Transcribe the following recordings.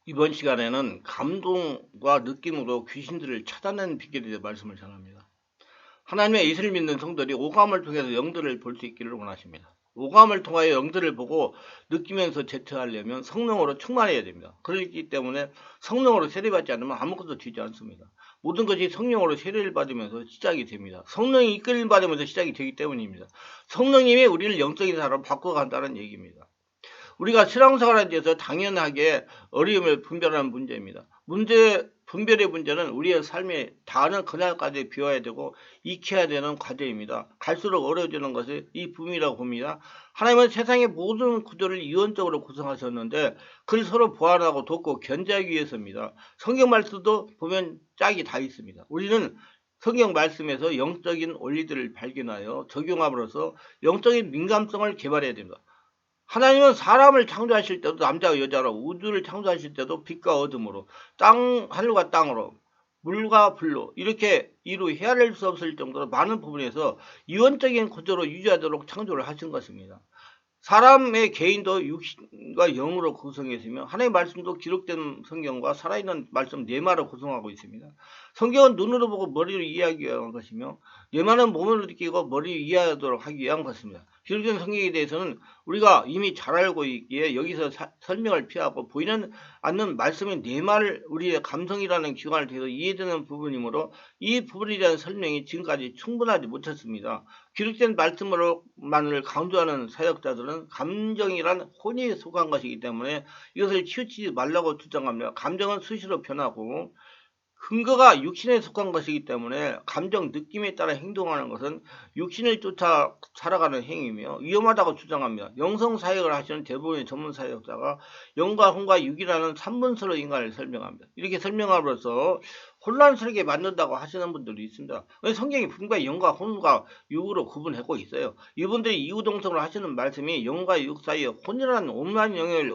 이번 시간에는 감동과 느낌으로 귀신들을 찾아내는 비결에 대해 말씀을 전합니다. 하나님의 이슬 믿는 성들이 오감을 통해서 영들을 볼 수 있기를 원하십니다. 오감을 통하여 영들을 보고 느끼면서 제트하려면 성령으로 충만해야 됩니다. 그렇기 때문에 성령으로 세례받지 않으면 아무것도 되지 않습니다. 모든 것이 성령으로 세례를 받으면서 시작이 됩니다. 성령이 이끌림 받으면서 시작이 되기 때문입니다. 성령님이 우리를 영적인 사람으로 바꿔간다는 얘기입니다. 우리가 신앙생활에 대해서 당연하게 어려움을 분별하는 문제입니다. 분별의 문제는 우리의 삶에 다른 그날까지 비워야 되고 익혀야 되는 과제입니다. 갈수록 어려워지는 것이 이 붐이라고 봅니다. 하나님은 세상의 모든 구조를 이원적으로 구성하셨는데 그를 서로 보완하고 돕고 견제하기 위해서입니다. 성경 말씀도 보면 짝이 다 있습니다. 우리는 성경 말씀에서 영적인 원리들을 발견하여 적용함으로써 영적인 민감성을 개발해야 됩니다. 하나님은 사람을 창조하실 때도 남자와 여자로, 우주를 창조하실 때도 빛과 어둠으로, 하늘과 땅으로, 물과 불로 이렇게 이루 헤아릴 수 없을 정도로 많은 부분에서 이원적인 구조로 유지하도록 창조를 하신 것입니다. 사람의 개인도 육신과 영으로 구성했으며 하나님의 말씀도 기록된 성경과 살아있는 말씀 뇌마로 구성하고 있습니다. 성경은 눈으로 보고 머리로 이해하기 위한 것이며 뇌마는 몸으로 느끼고 머리로 이해하도록 하기 위한 것입니다. 기록된 성경에 대해서는 우리가 이미 잘 알고 있기에 여기서 설명을 피하고 보이는 않는 말씀의 뇌마를 우리의 감성이라는 기관을 통해서 이해되는 부분이므로 이 부분에 대한 설명이 지금까지 충분하지 못했습니다. 기록된 말씀으로만을 강조하는 사역자들은 감정이란 혼이 속한 것이기 때문에 이것을 치우치지 말라고 주장합니다. 감정은 수시로 변하고 근거가 육신에 속한 것이기 때문에 감정, 느낌에 따라 행동하는 것은 육신을 쫓아 살아가는 행위이며 위험하다고 주장합니다. 영성 사역을 하시는 대부분의 전문 사역자가 영과 혼과 육이라는 3분서로 인간을 설명합니다. 이렇게 설명함으로써 혼란스럽게 만든다고 하시는 분들도 있습니다. 성경이 분명히 영과 혼과 육으로 구분하고 있어요. 이분들이 이구동성으로 하시는 말씀이 영과 육 사이에 혼이라는 오만 영역을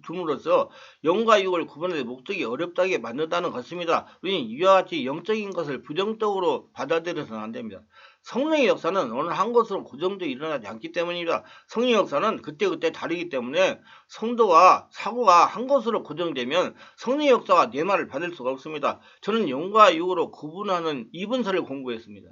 둠으로써 영과 육을 구분하는 목적이 어렵다게 만든다는 것입니다. 우리는 이와 같이 영적인 것을 부정적으로 받아들여서는 안 됩니다. 성령의 역사는 어느 한 곳으로 고정되어 일어나지 않기 때문입니다. 성령의 역사는 그때그때 다르기 때문에 성도와 사고가 한 곳으로 고정되면 성령의 역사가 내 말을 받을 수가 없습니다. 저는 영과 육으로 구분하는 이분서를 공부했습니다.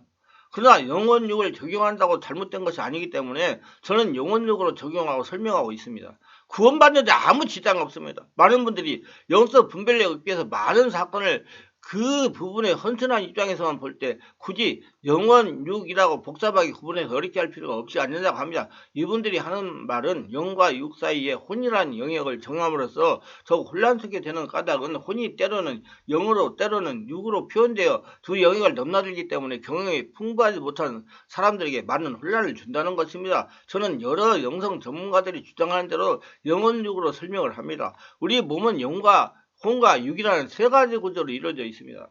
그러나 영원육을 적용한다고 잘못된 것이 아니기 때문에 저는 영원육으로 적용하고 설명하고 있습니다. 구원받는데 아무 지장 없습니다. 많은 분들이 영적 분별력 얻기 위해서 많은 사건을 그 부분에 헌신한 입장에서만 볼 때 굳이 영원육이라고 복잡하게 구분해서 어렵게 할 필요가 없지 않느냐고 합니다. 이분들이 하는 말은 영과 육 사이에 혼이라는 영역을 정함으로써 더욱 혼란스럽게 되는 까닭은 혼이 때로는 영으로 때로는 육으로 표현되어 두 영역을 넘나들기 때문에 경험이 풍부하지 못한 사람들에게 많은 혼란을 준다는 것입니다. 저는 여러 영성 전문가들이 주장하는 대로 영원육으로 설명을 합니다. 우리 몸은 영과 혼과 육이라는 세 가지 구조로 이루어져 있습니다.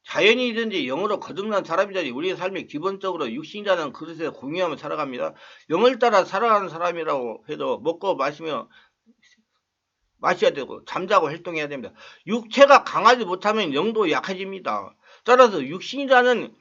자연이든지 영으로 거듭난 사람이든지 우리의 삶이 기본적으로 육신이라는 그릇에 공유하며 살아갑니다. 영을 따라 살아가는 사람이라고 해도 먹고 마셔야 되고 잠자고 활동해야 됩니다. 육체가 강하지 못하면 영도 약해집니다. 따라서 육신이라는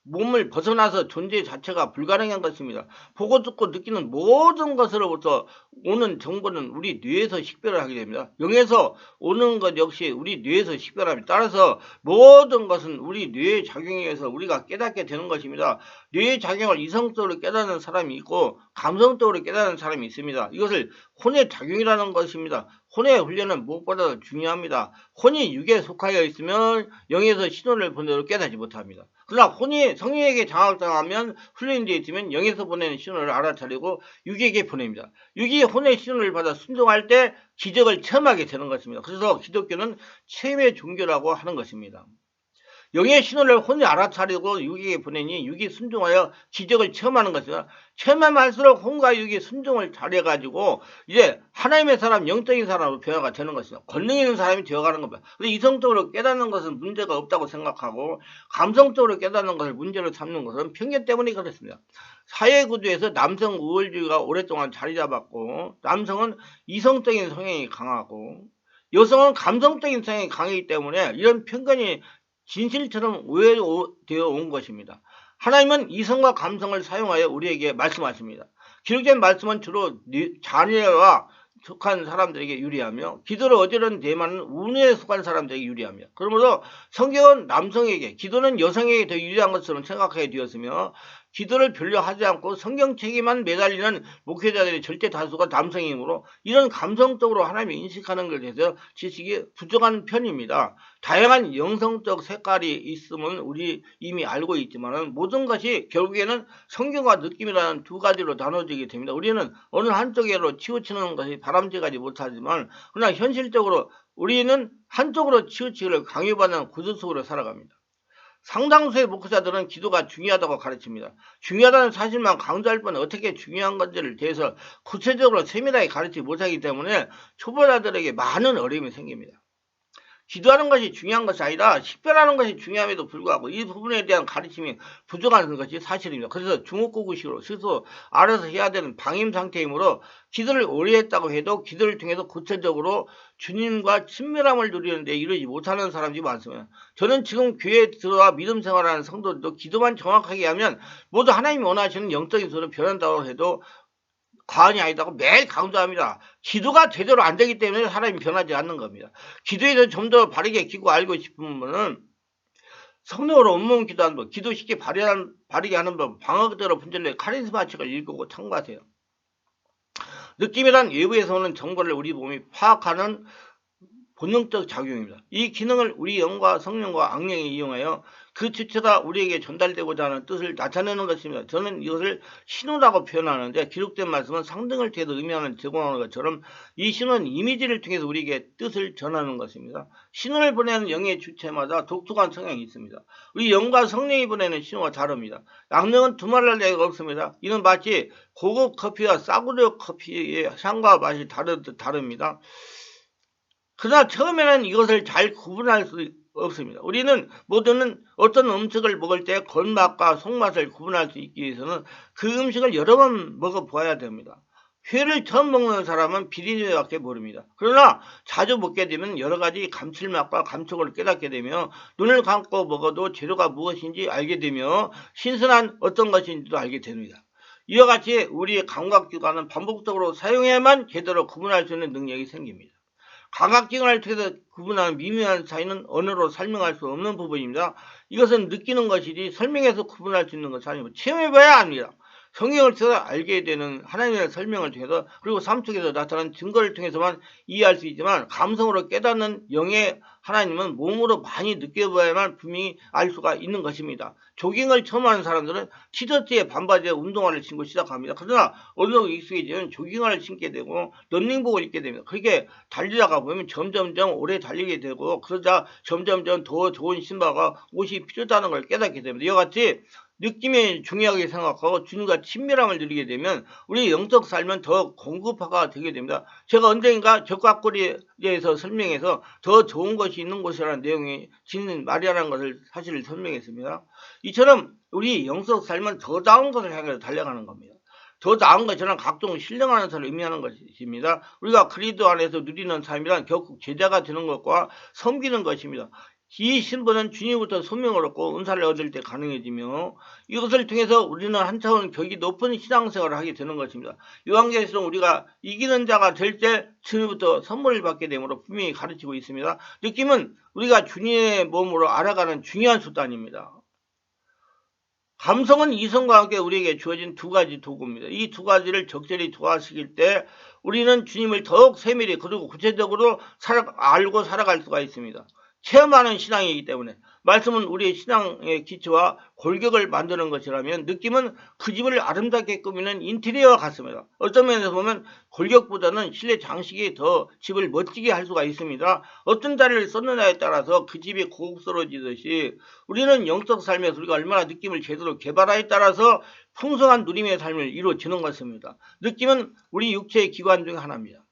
몸을 벗어나서 존재 자체가 불가능한 것입니다. 보고 듣고 느끼는 모든 것으로부터 오는 정보는 우리 뇌에서 식별을 하게 됩니다. 영에서 오는 것 역시 우리 뇌에서 식별합니다. 따라서 모든 것은 우리 뇌의 작용에 의해서 우리가 깨닫게 되는 것입니다. 뇌의 작용을 이성적으로 깨닫는 사람이 있고 감성적으로 깨닫는 사람이 있습니다. 이것을 혼의 작용이라는 것입니다. 혼의 훈련은 무엇보다도 중요합니다. 혼이 육에 속하여 있으면 영에서 신호를 보내도록 깨닫지 못합니다. 그러나 혼이 성령에게 장악당하면 훈련되어 있으면 영에서 보내는 신호를 알아차리고 육에게 보냅니다. 육이 혼의 신호를 받아 순종할 때 기적을 체험하게 되는 것입니다. 그래서 기독교는 체험의 종교라고 하는 것입니다. 영의 신호를 혼이 알아차리고 육에게 보내니 육이 순종하여 기적을 체험하는 것이다. 체험할수록 혼과 육이 순종을 잘해가지고 이제 하나님의 사람, 영적인 사람으로 변화가 되는 것이다. 권능 있는 사람이 되어가는 겁니다. 근데 이성적으로 깨닫는 것은 문제가 없다고 생각하고 감성적으로 깨닫는 것을 문제로 삼는 것은 편견 때문에 그렇습니다. 사회구조에서 남성 우월주의가 오랫동안 자리 잡았고 남성은 이성적인 성향이 강하고 여성은 감성적인 성향이 강하기 때문에 이런 편견이 진실처럼 오해되어 온 것입니다. 하나님은 이성과 감성을 사용하여 우리에게 말씀하십니다. 기록된 말씀은 주로 자녀와 속한 사람들에게 유리하며 기도를 어지러운 대만은 운에 속한 사람들에게 유리하며 그러므로 성경은 남성에게 기도는 여성에게 더 유리한 것처럼 생각하게 되었으며 기도를 별로 하지 않고 성경책에만 매달리는 목회자들의 절대 다수가 남성이므로 이런 감성적으로 하나님을 인식하는 것에 대해서 지식이 부족한 편입니다. 다양한 영성적 색깔이 있음은 우리 이미 알고 있지만 모든 것이 결국에는 성경과 느낌이라는 두 가지로 나눠지게 됩니다. 우리는 어느 한쪽으로 치우치는 것이 바람직하지 못하지만 그러나 현실적으로 우리는 한쪽으로 치우치기를 강요받는 구조 속으로 살아갑니다. 상당수의 목사들은 기도가 중요하다고 가르칩니다. 중요하다는 사실만 강조할 뿐 어떻게 중요한 건지를 대해서 구체적으로 세밀하게 가르치지 못하기 때문에 초보자들에게 많은 어려움이 생깁니다. 기도하는 것이 중요한 것이 아니라 식별하는 것이 중요함에도 불구하고 이 부분에 대한 가르침이 부족한 것이 사실입니다. 그래서 중국구구식으로 스스로 알아서 해야 되는 방임 상태이므로 기도를 오래 했다고 해도 기도를 통해서 구체적으로 주님과 친밀함을 누리는데 이르지 못하는 사람들이 많습니다. 저는 지금 교회에 들어와 믿음 생활하는 성도들도 기도만 정확하게 하면 모두 하나님이 원하시는 영적인 소로 변한다고 해도 과언이 아니다고 매일 강조합니다. 기도가 제대로 안 되기 때문에 사람이 변하지 않는 겁니다. 기도에 대해서 좀 더 바르게 기고 알고 싶은 분은 성령으로 온몸 기도하는 법, 기도 쉽게 바르게 하는 법, 방어대로 분절의 카리스마 책을 읽고 참고하세요. 느낌이란 외부에서 오는 정보를 우리 몸이 파악하는 본능적 작용입니다. 이 기능을 우리 영과 성령과 악령이 이용하여 그 주체가 우리에게 전달되고자 하는 뜻을 나타내는 것입니다. 저는 이것을 신호라고 표현하는데 기록된 말씀은 상등을 통해서 의미하는 제공하는 것처럼 이 신호는 이미지를 통해서 우리에게 뜻을 전하는 것입니다. 신호를 보내는 영의 주체마다 독특한 성향이 있습니다. 우리 영과 성령이 보내는 신호가 다릅니다. 악령은 두말할 데가 없습니다. 이는 마치 고급 커피와 싸구려 커피의 향과 맛이 다릅니다. 그러나 처음에는 이것을 잘 구분할 수 없습니다. 우리는 모두는 어떤 음식을 먹을 때 겉맛과 속맛을 구분할 수 있기 위해서는 그 음식을 여러 번 먹어보아야 됩니다. 회를 처음 먹는 사람은 비린내밖에 모릅니다. 그러나 자주 먹게 되면 여러 가지 감칠맛과 감촉을 깨닫게 되며 눈을 감고 먹어도 재료가 무엇인지 알게 되며 신선한 어떤 것인지도 알게 됩니다. 이와 같이 우리의 감각기관은 반복적으로 사용해야만 제대로 구분할 수 있는 능력이 생깁니다. 감각기관을 통해서 구분하는 미묘한 차이는 언어로 설명할 수 없는 부분입니다. 이것은 느끼는 것이지 설명해서 구분할 수 있는 것이 아니고 체험해봐야 합니다. 성경을 통해서 알게 되는 하나님의 설명을 통해서 그리고 삶 속에서 나타나는 증거를 통해서만 이해할 수 있지만 감성으로 깨닫는 영의 하나님은 몸으로 많이 느껴봐야만 분명히 알 수가 있는 것입니다. 조깅을 처음 하는 사람들은 티셔츠에 반바지에 운동화를 신고 시작합니다. 그러나 어느 정도 익숙해지면 조깅화를 신게 되고 런닝복을 입게 됩니다. 그렇게 달리다가 보면 점점점 오래 달리게 되고 그러자 점점점 더 좋은 신발과 옷이 필요하다는 걸 깨닫게 됩니다. 이와 같이 느낌이 중요하게 생각하고 주님과 친밀함을 누리게 되면 우리 영적 삶은 더 공급화가 되게 됩니다. 제가 언젠가 적과꼬리에서 설명해서 더 좋은 것이 있는 곳이라는 내용이 지닌 말이라는 것을 사실을 설명했습니다. 이처럼 우리 영적 삶은 더 나은 것을 향해서 달려가는 겁니다. 더 나은 것이란 각종 신령하는 것을 의미하는 것입니다. 우리가 그리스도 안에서 누리는 삶이란 결국 제자가 되는 것과 섬기는 것입니다. 이 신분은 주님부터 소명을 얻고 은사를 얻을 때 가능해지며 이것을 통해서 우리는 한 차원 격이 높은 신앙생활을 하게 되는 것입니다. 요한계시록은 우리가 이기는 자가 될 때 주님부터 선물을 받게 되므로 분명히 가르치고 있습니다. 느낌은 우리가 주님의 몸으로 알아가는 중요한 수단입니다. 감성은 이성과 함께 우리에게 주어진 두 가지 도구입니다. 이 두 가지를 적절히 도와시킬 때 우리는 주님을 더욱 세밀히 그리고 구체적으로 알고 살아갈 수가 있습니다. 체험하는 신앙이기 때문에 말씀은 우리의 신앙의 기초와 골격을 만드는 것이라면 느낌은 그 집을 아름답게 꾸미는 인테리어와 같습니다. 어떤 면에서 보면 골격보다는 실내 장식이 더 집을 멋지게 할 수가 있습니다. 어떤 자리를 썼느냐에 따라서 그 집이 고급스러워지듯이 우리는 영적 삶에서 우리가 얼마나 느낌을 제대로 개발하에 따라서 풍성한 누림의 삶을 이루어지는 것입니다. 느낌은 우리 육체의 기관 중 하나입니다.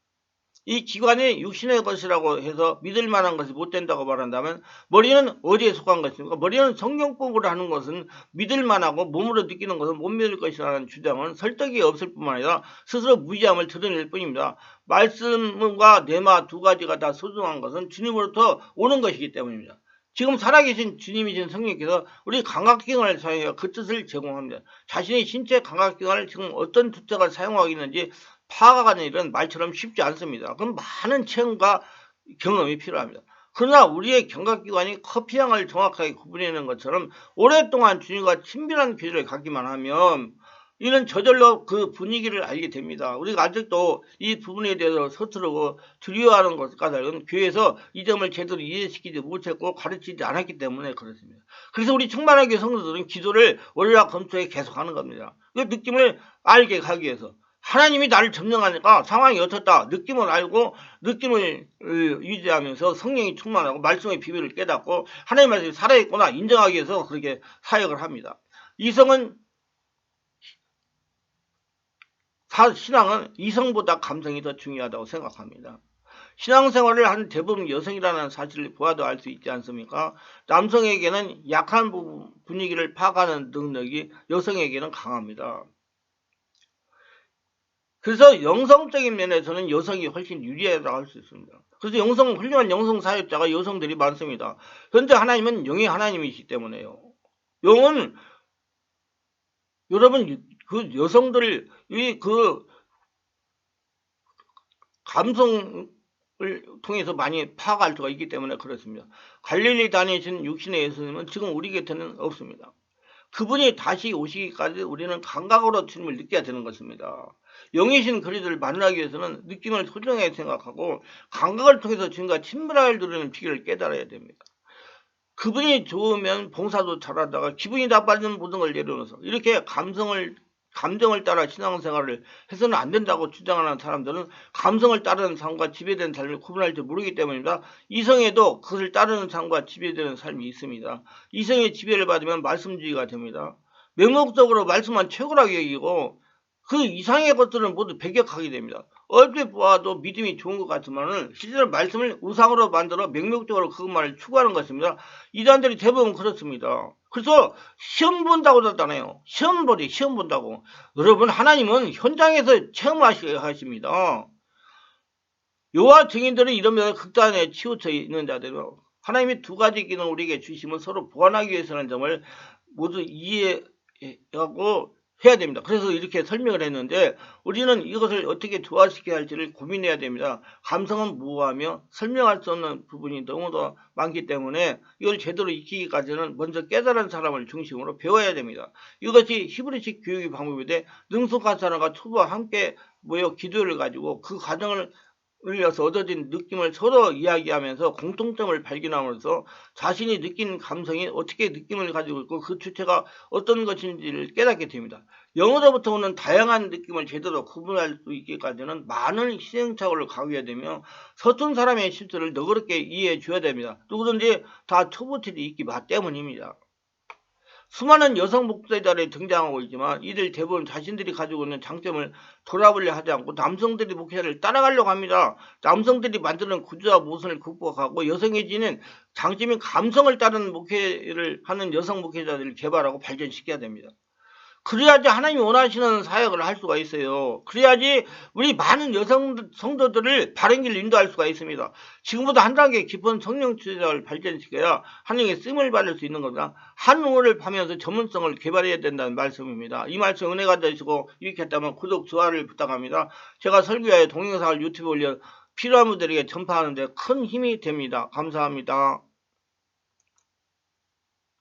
이 기관이 육신의 것이라고 해서 믿을 만한 것이 못 된다고 말한다면 머리는 어디에 속한 것입니까? 머리는 성경법으로 하는 것은 믿을 만하고 몸으로 느끼는 것은 못 믿을 것이라는 주장은 설득이 없을 뿐만 아니라 스스로 무지함을 드러낼 뿐입니다. 말씀과 뇌마 두 가지가 다 소중한 것은 주님으로부터 오는 것이기 때문입니다. 지금 살아계신 주님이신 성령께서 우리 감각기관을 사용해 그 뜻을 제공합니다. 자신의 신체 감각기관을 지금 어떤 두자가 사용하고 있는지 파악하는 일은 말처럼 쉽지 않습니다. 그럼 많은 체험과 경험이 필요합니다. 그러나 우리의 감각기관이 커피향을 정확하게 구분해내는 것처럼 오랫동안 주님과 친밀한 교제를 갖기만 하면 이는 저절로 그 분위기를 알게 됩니다. 우리가 아직도 이 부분에 대해서 서투르고 두려워하는 것 까닭은 교회에서 이 점을 제대로 이해시키지 못했고 가르치지 않았기 때문에 그렇습니다. 그래서 우리 충만하게 성도들은 기도를 월요일 검토에 계속하는 겁니다. 그 느낌을 알게 하기 위해서. 하나님이 나를 점령하니까 상황이 어떻다 느낌을 알고 느낌을 유지하면서 성령이 충만하고 말씀의 비밀을 깨닫고 하나님 말씀이 살아있구나 인정하기 위해서 그렇게 사역을 합니다. 신앙은 이성보다 감성이 더 중요하다고 생각합니다. 신앙생활을 하는 대부분 여성이라는 사실을 보아도 알 수 있지 않습니까? 남성에게는 약한 분위기를 파악하는 능력이 여성에게는 강합니다. 그래서 영성적인 면에서는 여성이 훨씬 유리하다고 할 수 있습니다. 그래서 훌륭한 영성 사역자가 여성들이 많습니다. 그런데 하나님은 영의 하나님이시기 때문에요. 영은 여러분 그 여성들 그 감성을 통해서 많이 파악할 수가 있기 때문에 그렇습니다. 갈릴리 다니신 육신의 예수님은 지금 우리 곁에는 없습니다. 그분이 다시 오시기까지 우리는 감각으로 주님을 느껴야 되는 것입니다. 영이신 그리스도를 만나기 위해서는 느낌을 소중하게 생각하고 감각을 통해서 주님과 친밀하게 누리는 비결을 깨달아야 됩니다. 그분이 좋으면 봉사도 잘하다가 기분이 나빠지는 모든 걸 내려놓아서 이렇게 감정을 따라 신앙생활을 해서는 안 된다고 주장하는 사람들은 감성을 따르는 삶과 지배되는 삶을 구분할 줄 모르기 때문입니다. 이성에도 그것을 따르는 삶과 지배되는 삶이 있습니다. 이성의 지배를 받으면 말씀주의가 됩니다. 맹목적으로 말씀만 최고라고 여기고 그 이상의 것들은 모두 배격하게 됩니다. 얼핏 보아도 믿음이 좋은 것 같지만은 실제로 말씀을 우상으로 만들어 명목적으로 그것만을 추구하는 것입니다. 이단들이 대부분 그렇습니다. 그래서 시험 본다고 하잖아요. 시험 본다고. 여러분 하나님은 현장에서 체험하시게 하십니다. 여호와 증인들은 이런 면에 극단에 치우쳐 있는 자들이요. 하나님이 두 가지 기능을 우리에게 주시면 서로 보완하기 위해서라는 점을 모두 이해하고 해야 됩니다. 그래서 이렇게 설명을 했는데 우리는 이것을 어떻게 조화시켜야 할지를 고민해야 됩니다. 감성은 모호하며 설명할 수 없는 부분이 너무도 많기 때문에 이걸 제대로 익히기까지는 먼저 깨달은 사람을 중심으로 배워야 됩니다. 이것이 히브리식 교육의 방법인데 능숙한 사람과 초보와 함께 모여 기도를 가지고 그 과정을 흘려서 얻어진 느낌을 서로 이야기하면서 공통점을 발견함으로써 자신이 느낀 감성이 어떻게 느낌을 가지고 있고 그 주체가 어떤 것인지를 깨닫게 됩니다. 영어로부터 오는 다양한 느낌을 제대로 구분할 수 있기까지는 많은 시행착오를 가해야 되며 서툰 사람의 실수를 너그럽게 이해해 줘야 됩니다. 누구든지 다 초보들이 있기 때문입니다. 수많은 여성 목회자들이 등장하고 있지만 이들 대부분 자신들이 가지고 있는 장점을 돌아보려 하지 않고 남성들이 목회자를 따라가려고 합니다. 남성들이 만드는 구조와 모순을 극복하고 여성해지는 장점인 감성을 따르는 목회를 하는 여성 목회자들을 개발하고 발전시켜야 됩니다. 그래야지 하나님이 원하시는 사역을 할 수가 있어요. 그래야지 우리 많은 여성 성도들을 바른 길로 인도할 수가 있습니다. 지금보다 한 단계 깊은 성령 투자를 발전시켜야 하나님의 쓰임을 받을 수 있는 겁니다. 한우를 파면서 전문성을 개발해야 된다는 말씀입니다. 이 말씀 은혜가 되시고 유익했다면 구독, 좋아요를 부탁합니다. 제가 설교하여 동영상을 유튜브에 올려 필요한 분들에게 전파하는 데 큰 힘이 됩니다. 감사합니다.